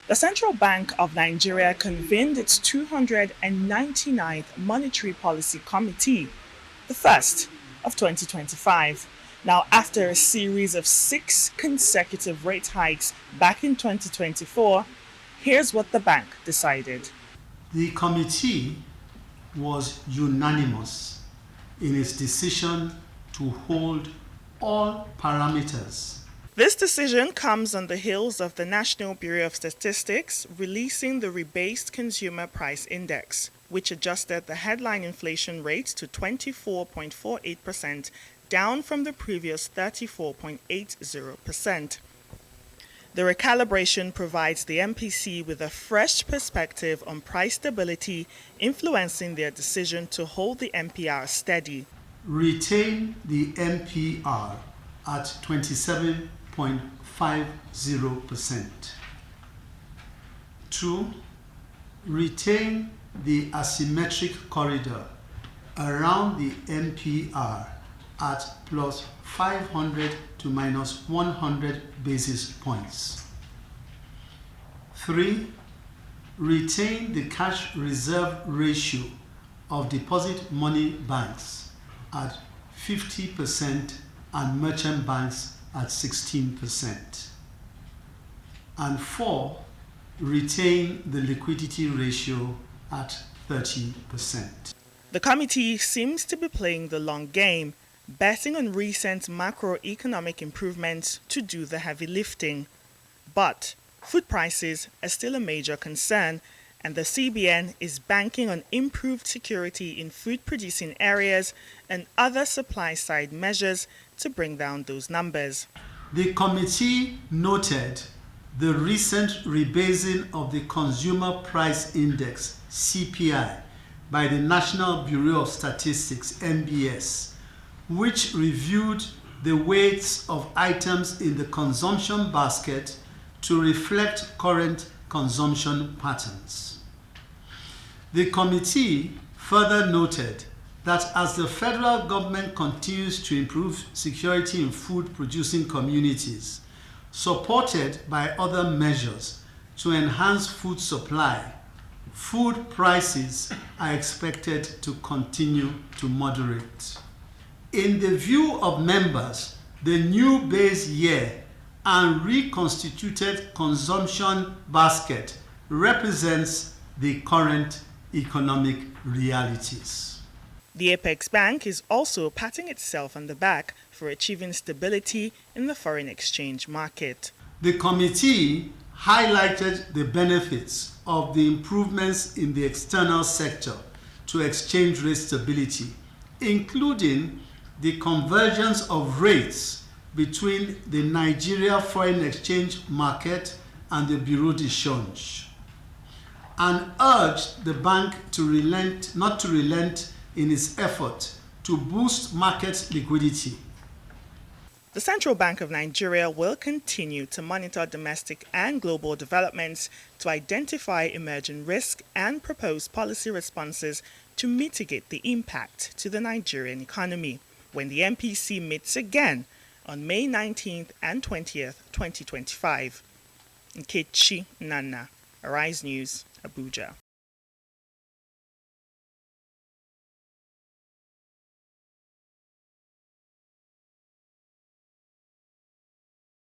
The Central Bank of Nigeria convened its 299th Monetary Policy Committee, the first of 2025. Now, after a series of 6 consecutive rate hikes back in 2024, here's what the bank decided. The committee was unanimous in its decision to hold all parameters. This decision comes on the heels of the National Bureau of Statistics releasing the rebased Consumer Price Index, which adjusted the headline inflation rate to 24.48%, down from the previous 34.80%. The recalibration provides the MPC with a fresh perspective on price stability, influencing their decision to hold the MPR steady. Retain the MPR at 27.50%. 2. Retain the asymmetric corridor around the MPR at plus 500 to minus 100 basis points. 3. Retain the cash reserve ratio of deposit money banks at 50% and merchant banks at 16%. And 4. Retain the liquidity ratio at 30%. The committee seems to be playing the long game, betting on recent macroeconomic improvements to do the heavy lifting. But food prices are still a major concern, and the CBN is banking on improved security in food-producing areas and other supply-side measures to bring down those numbers. The committee noted the recent rebasing of the Consumer Price Index (CPI) by the National Bureau of Statistics (NBS), which reviewed the weights of items in the consumption basket to reflect current consumption patterns. The committee further noted that as the federal government continues to improve security in food-producing communities, supported by other measures to enhance food supply, food prices are expected to continue to moderate. In the view of members, the new base year and reconstituted consumption basket represents the current economic realities. The Apex Bank is also patting itself on the back for achieving stability in the foreign exchange market. The committee highlighted the benefits of the improvements in the external sector to exchange rate stability, including the convergence of rates between the Nigeria foreign exchange market and the Bureau de Change, and urged the bank not to relent in its effort to boost market liquidity. The Central Bank of Nigeria will continue to monitor domestic and global developments to identify emerging risks and propose policy responses to mitigate the impact to the Nigerian economy when the MPC meets again on May 19th and 20th, 2025. Nkechi Nana, Arise News, Abuja.